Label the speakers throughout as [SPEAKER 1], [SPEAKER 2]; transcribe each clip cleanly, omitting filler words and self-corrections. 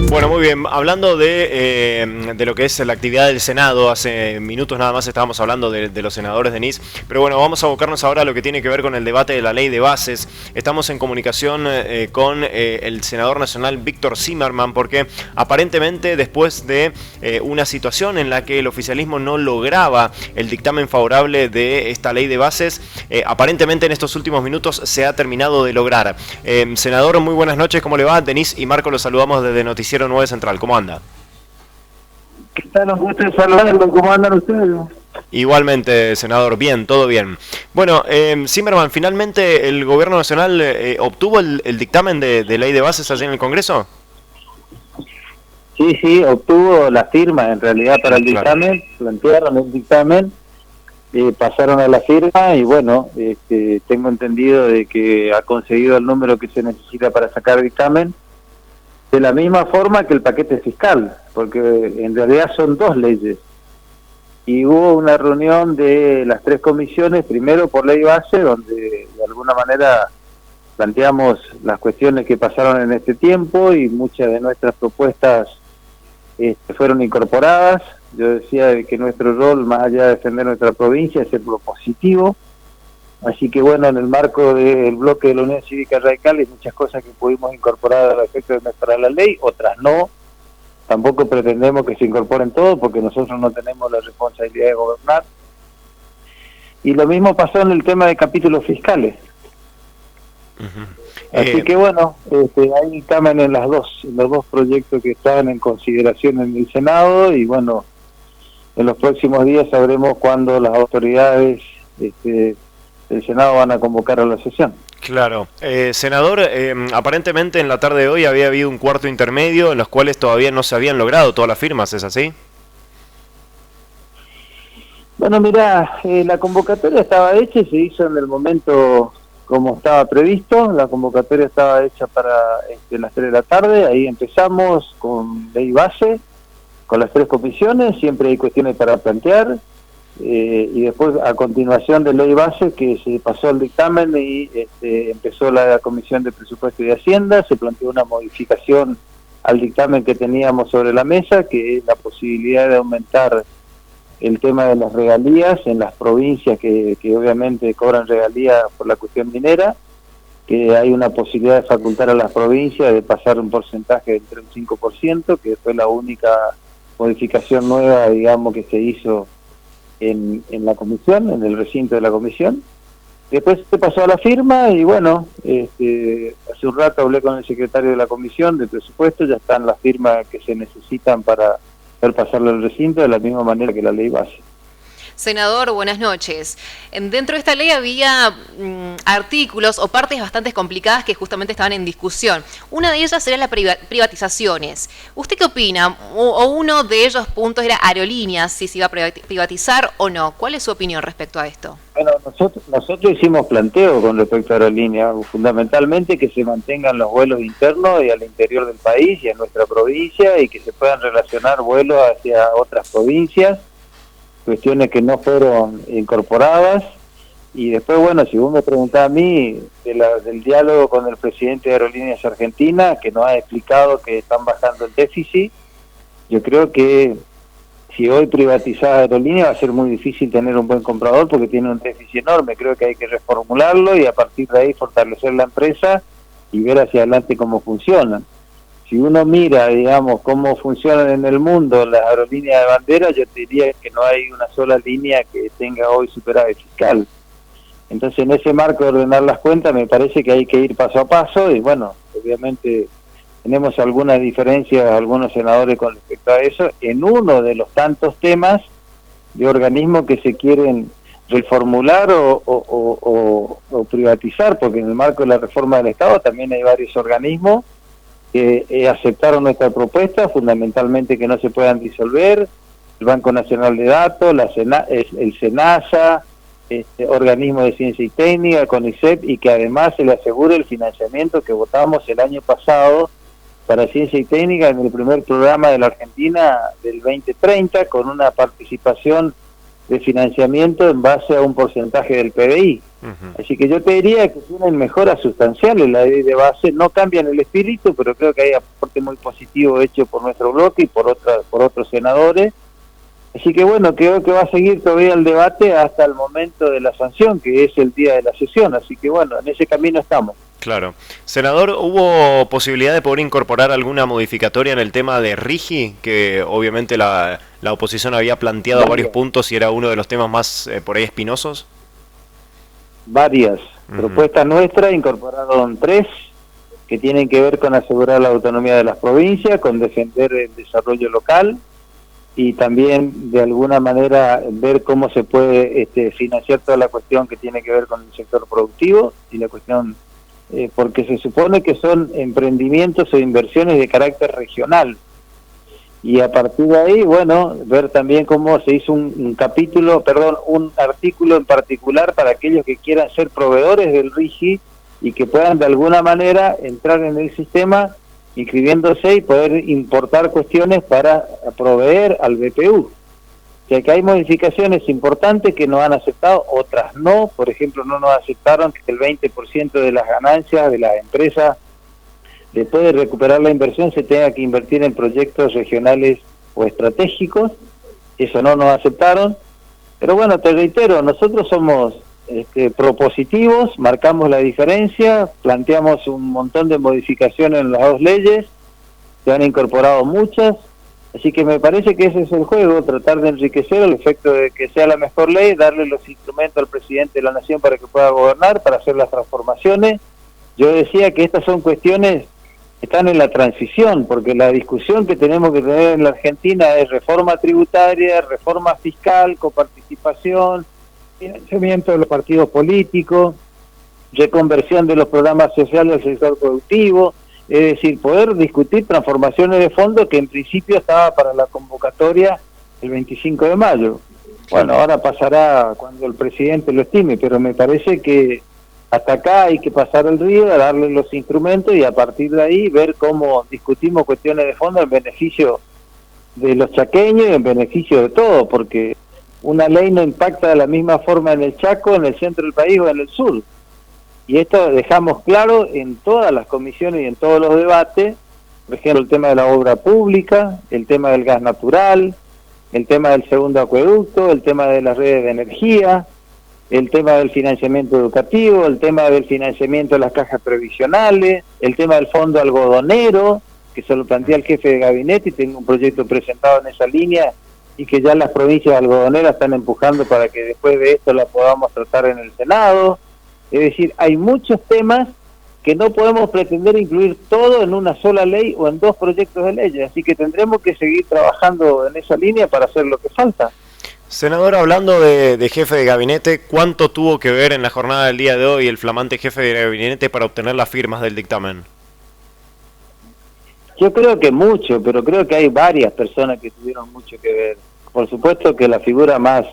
[SPEAKER 1] Bueno, muy bien. Hablando de lo que es la actividad del Senado, hace minutos nada más estábamos hablando de los senadores de NIS, pero bueno, vamos a abocarnos ahora a lo que tiene que ver con el debate de la ley de bases. Estamos en comunicación con el senador nacional Víctor Zimmerman, porque aparentemente después de una situación en la que el oficialismo no lograba el dictamen favorable de esta ley de bases, aparentemente en estos últimos minutos se ha terminado de lograr. Senador, muy buenas noches, ¿cómo le va? Denise y Marco los saludamos desde Noticiero 9 Central, ¿cómo anda?
[SPEAKER 2] ¿Qué tal? Un gusto saludarlo, ¿cómo andan ustedes?
[SPEAKER 1] Igualmente, senador, bien, todo bien. Bueno, Zimmerman, ¿finalmente el gobierno nacional obtuvo el dictamen de ley de bases allí en el Congreso?
[SPEAKER 2] Sí, obtuvo la firma en realidad para el dictamen, plantearon el dictamen, pasaron a la firma y bueno, tengo entendido de que ha conseguido el número que se necesita para sacar dictamen, de la misma forma que el paquete fiscal, porque en realidad son dos leyes. Y hubo una reunión de las tres comisiones, primero por ley base, donde de alguna manera planteamos las cuestiones que pasaron en este tiempo y muchas de nuestras propuestas fueron incorporadas. Yo decía de que nuestro rol, más allá de defender nuestra provincia, es ser propositivo. Así que bueno, en el marco del bloque de la Unión Cívica Radical hay muchas cosas que pudimos incorporar al efecto de mejorar la ley, otras no. Tampoco pretendemos que se incorporen todos porque nosotros no tenemos la responsabilidad de gobernar. Y lo mismo pasó en el tema de capítulos fiscales. Así que bueno, hay dictamen en los dos proyectos que estaban en consideración en el Senado y bueno, en los próximos días sabremos cuándo las autoridades del Senado van a convocar a la sesión.
[SPEAKER 1] Claro. Senador, aparentemente en la tarde de hoy había habido un cuarto intermedio en los cuales todavía no se habían logrado todas las firmas, ¿es así?
[SPEAKER 2] Bueno, mira, la convocatoria estaba hecha y se hizo en el momento como estaba previsto. La convocatoria estaba hecha para las 3 de la tarde, ahí empezamos con ley base, con las tres comisiones, siempre hay cuestiones para plantear. Y después a continuación de ley base que se pasó el dictamen y empezó la Comisión de Presupuesto y Hacienda, se planteó una modificación al dictamen que teníamos sobre la mesa, que es la posibilidad de aumentar el tema de las regalías en las provincias que obviamente cobran regalías por la cuestión minera, que hay una posibilidad de facultar a las provincias de pasar un porcentaje de entre un 5%, que fue la única modificación nueva, digamos, que se hizo en la comisión, en el recinto de la comisión. Después se pasó a la firma y bueno, hace un rato hablé con el secretario de la comisión de presupuesto, ya están las firmas que se necesitan para poder pasarlo al recinto de la misma manera que la ley base.
[SPEAKER 3] Senador, buenas noches. Dentro de esta ley había artículos o partes bastante complicadas que justamente estaban en discusión. Una de ellas era las privatizaciones. ¿Usted qué opina? O uno de ellos puntos era aerolíneas, si se iba a privatizar o no. ¿Cuál es su opinión respecto a esto?
[SPEAKER 2] Bueno, nosotros hicimos planteo con respecto a aerolíneas, fundamentalmente que se mantengan los vuelos internos y al interior del país y a nuestra provincia y que se puedan relacionar vuelos hacia otras provincias, cuestiones que no fueron incorporadas. Y después, bueno, si vos me preguntás a mí del diálogo con el presidente de Aerolíneas Argentinas, que nos ha explicado que están bajando el déficit, yo creo que si hoy privatizada Aerolíneas va a ser muy difícil tener un buen comprador porque tiene un déficit enorme. Creo que hay que reformularlo y a partir de ahí fortalecer la empresa y ver hacia adelante cómo funcionan. Si uno mira, digamos, cómo funcionan en el mundo las aerolíneas de bandera, yo te diría que no hay una sola línea que tenga hoy superávit fiscal. Entonces, en ese marco de ordenar las cuentas, me parece que hay que ir paso a paso y, bueno, obviamente tenemos algunas diferencias, algunos senadores con respecto a eso, en uno de los tantos temas de organismos que se quieren reformular o privatizar, porque en el marco de la reforma del Estado también hay varios organismos que aceptaron nuestra propuesta, fundamentalmente que no se puedan disolver, el Banco Nacional de Datos, el SENASA, organismo de ciencia y técnica, CONICET, y que además se le asegure el financiamiento que votamos el año pasado para ciencia y técnica en el primer programa de la Argentina del 2030, con una participación de financiamiento en base a un porcentaje del PBI. Así que yo te diría que tienen mejoras sustanciales la ley de base, no cambian el espíritu, pero creo que hay aporte muy positivo hecho por nuestro bloque y por otros senadores. Así que bueno, creo que va a seguir todavía el debate hasta el momento de la sanción, que es el día de la sesión. Así que bueno, en ese camino estamos.
[SPEAKER 1] Claro. Senador, ¿hubo posibilidad de poder incorporar alguna modificatoria en el tema de RIGI? Que obviamente la oposición había planteado varios puntos y era uno de los temas más por ahí espinosos.
[SPEAKER 2] Varias propuestas nuestras, incorporaron 3, que tienen que ver con asegurar la autonomía de las provincias, con defender el desarrollo local y también de alguna manera ver cómo se puede financiar toda la cuestión que tiene que ver con el sector productivo y la cuestión, porque se supone que son emprendimientos o inversiones de carácter regional. Y a partir de ahí, bueno, ver también cómo se hizo un artículo en particular para aquellos que quieran ser proveedores del RIGI y que puedan de alguna manera entrar en el sistema inscribiéndose y poder importar cuestiones para proveer al BPU. O sea que hay modificaciones importantes que nos han aceptado, otras no. Por ejemplo, no nos aceptaron que el 20% de las ganancias de las empresas, después de recuperar la inversión, se tenga que invertir en proyectos regionales o estratégicos. Eso no nos aceptaron. Pero bueno, te reitero, nosotros somos propositivos, marcamos la diferencia, planteamos un montón de modificaciones en las 2 leyes, se han incorporado muchas, así que me parece que ese es el juego, tratar de enriquecer el efecto de que sea la mejor ley, darle los instrumentos al presidente de la Nación para que pueda gobernar, para hacer las transformaciones. Yo decía que estas son cuestiones están en la transición, porque la discusión que tenemos que tener en la Argentina es reforma tributaria, reforma fiscal, coparticipación, financiamiento de los partidos políticos, reconversión de los programas sociales del sector productivo, es decir, poder discutir transformaciones de fondo que en principio estaba para la convocatoria el 25 de mayo. Bueno, ahora pasará cuando el presidente lo estime, pero me parece que hasta acá hay que pasar el río, darle los instrumentos y a partir de ahí ver cómo discutimos cuestiones de fondo en beneficio de los chaqueños y en beneficio de todos, porque una ley no impacta de la misma forma en el Chaco, en el centro del país o en el sur. Y esto dejamos claro en todas las comisiones y en todos los debates, por ejemplo, el tema de la obra pública, el tema del gas natural, el tema del segundo acueducto, el tema de las redes de energía, el tema del financiamiento educativo, el tema del financiamiento de las cajas previsionales, el tema del fondo algodonero, que se lo plantea el jefe de gabinete y tengo un proyecto presentado en esa línea y que ya las provincias algodoneras están empujando para que después de esto la podamos tratar en el Senado. Es decir, hay muchos temas que no podemos pretender incluir todo en una sola ley o en 2 proyectos de ley, así que tendremos que seguir trabajando en esa línea para hacer lo que falta.
[SPEAKER 1] Senador, hablando de jefe de gabinete, ¿cuánto tuvo que ver en la jornada del día de hoy el flamante jefe de gabinete para obtener las firmas del dictamen?
[SPEAKER 2] Yo creo que mucho, pero creo que hay varias personas que tuvieron mucho que ver. Por supuesto que la figura más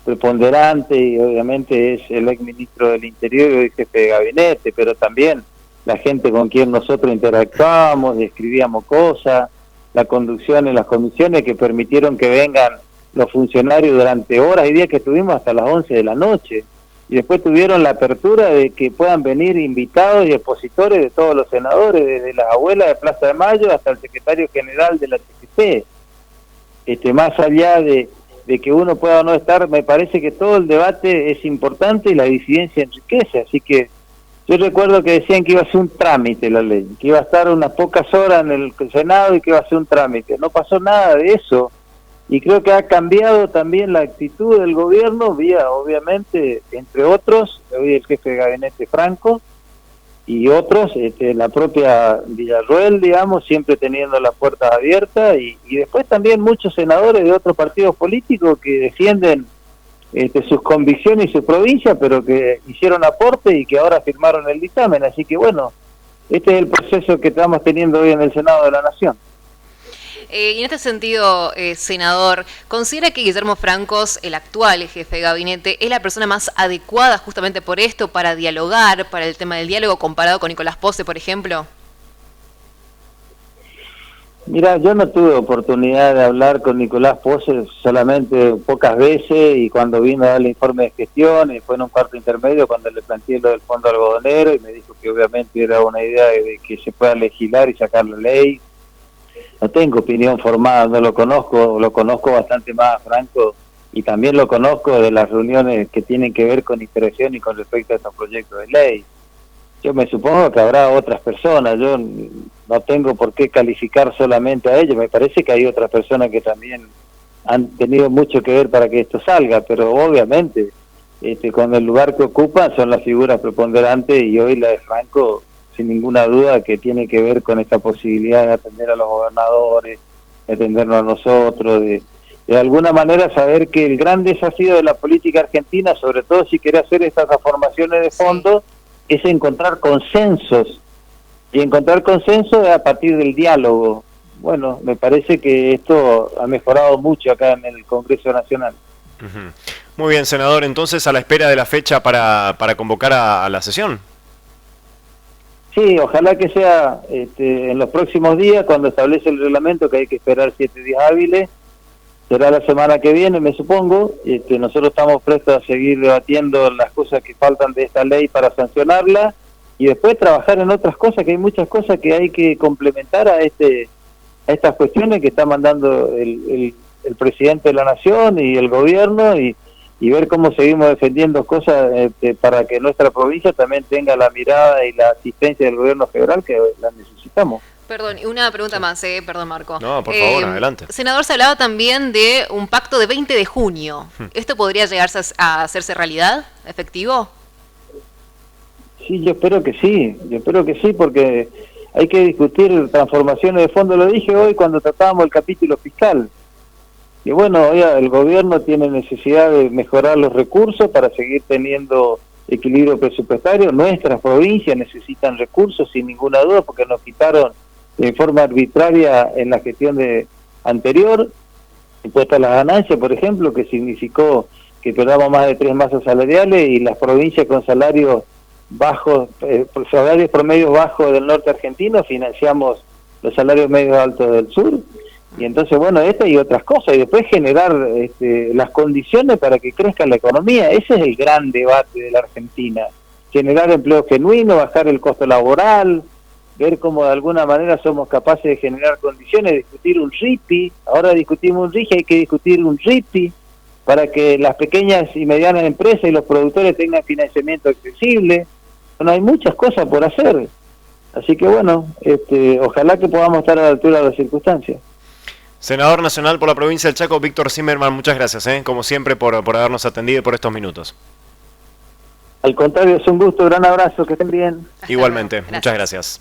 [SPEAKER 2] preponderante y obviamente es el exministro del Interior y el jefe de gabinete, pero también la gente con quien nosotros interactuábamos y escribíamos cosas, la conducción en las comisiones que permitieron que vengan los funcionarios durante horas y días que estuvimos hasta las 11 de la noche. Y después tuvieron la apertura de que puedan venir invitados y expositores de todos los senadores, desde las abuelas de Plaza de Mayo hasta el secretario general de la TGP. Más allá de que uno pueda o no estar, me parece que todo el debate es importante y la disidencia enriquece. Así que yo recuerdo que decían que iba a ser un trámite la ley, que iba a estar unas pocas horas en el Senado y que iba a ser un trámite. No pasó nada de eso. Y creo que ha cambiado también la actitud del gobierno, vía, obviamente, entre otros, hoy el jefe de gabinete Franco, y otros, la propia Villarroel, digamos, siempre teniendo las puertas abiertas, y después también muchos senadores de otros partidos políticos que defienden sus convicciones y su provincia, pero que hicieron aporte y que ahora firmaron el dictamen. Así que bueno, este es el proceso que estamos teniendo hoy en el Senado de la Nación.
[SPEAKER 3] Y en este sentido, senador, ¿considera que Guillermo Francos, el actual jefe de gabinete, es la persona más adecuada justamente por esto, para dialogar, para el tema del diálogo, comparado con Nicolás Pose, por ejemplo?
[SPEAKER 2] Mira, yo no tuve oportunidad de hablar con Nicolás Pose, solamente pocas veces, y cuando vino a dar el informe de gestión, y fue en un cuarto intermedio cuando le planteé lo del fondo algodonero, y me dijo que obviamente era una idea de que se pueda legislar y sacar la ley. No tengo opinión formada, no lo conozco bastante más, Franco, y también lo conozco de las reuniones que tienen que ver con interacción y con respecto a estos proyectos de ley. Yo me supongo que habrá otras personas, yo no tengo por qué calificar solamente a ellos, me parece que hay otras personas que también han tenido mucho que ver para que esto salga, pero obviamente con el lugar que ocupan son las figuras preponderantes, y hoy la de Franco, sin ninguna duda, que tiene que ver con esta posibilidad de atender a los gobernadores, de atendernos a nosotros, de alguna manera saber que el gran desafío de la política argentina, sobre todo si quiere hacer estas transformaciones de fondo, es encontrar consensos, y encontrar consensos a partir del diálogo. Bueno, me parece que esto ha mejorado mucho acá en el Congreso Nacional.
[SPEAKER 1] Uh-huh. Muy bien, senador, entonces a la espera de la fecha para convocar a la sesión.
[SPEAKER 2] Sí, ojalá que sea en los próximos días, cuando establece el reglamento, que hay que esperar 7 días hábiles. Será la semana que viene, me supongo. Nosotros estamos prestos a seguir debatiendo las cosas que faltan de esta ley para sancionarla, y después trabajar en otras cosas, que hay muchas cosas que hay que complementar a estas cuestiones que está mandando el presidente de la Nación y el gobierno, y ver cómo seguimos defendiendo cosas para que nuestra provincia también tenga la mirada y la asistencia del gobierno federal, que la necesitamos.
[SPEAKER 3] Perdón, y una pregunta más, perdón, Marco.
[SPEAKER 1] No, por favor, adelante.
[SPEAKER 3] Senador, se hablaba también de un pacto de 20 de junio. ¿Esto podría llegarse a hacerse realidad, efectivo?
[SPEAKER 2] Sí, yo espero que sí, porque hay que discutir transformaciones de fondo. Lo dije hoy cuando tratábamos el capítulo fiscal. Y bueno, hoy el gobierno tiene necesidad de mejorar los recursos para seguir teniendo equilibrio presupuestario. Nuestras provincias necesitan recursos, sin ninguna duda, porque nos quitaron de forma arbitraria en la gestión anterior, impuesto a las ganancias, por ejemplo, que significó que perdamos más de 3 masas salariales, y las provincias con salarios bajos, salarios promedios bajos del norte argentino, financiamos los salarios medios altos del sur. Y entonces, bueno, esta y otras cosas, y después generar las condiciones para que crezca la economía. Ese es el gran debate de la Argentina: generar empleo genuino, bajar el costo laboral, ver cómo de alguna manera somos capaces de generar condiciones, discutir un RIPI. Ahora discutimos un RIGI, hay que discutir un RIPI para que las pequeñas y medianas empresas y los productores tengan financiamiento accesible. Bueno, hay muchas cosas por hacer, así que bueno, ojalá que podamos estar a la altura de las circunstancias.
[SPEAKER 1] Senador nacional por la provincia del Chaco, Víctor Zimmerman, muchas gracias, como siempre, por habernos atendido y por estos minutos.
[SPEAKER 2] Al contrario, es un gusto, gran abrazo, que estén bien.
[SPEAKER 1] Igualmente, muchas gracias.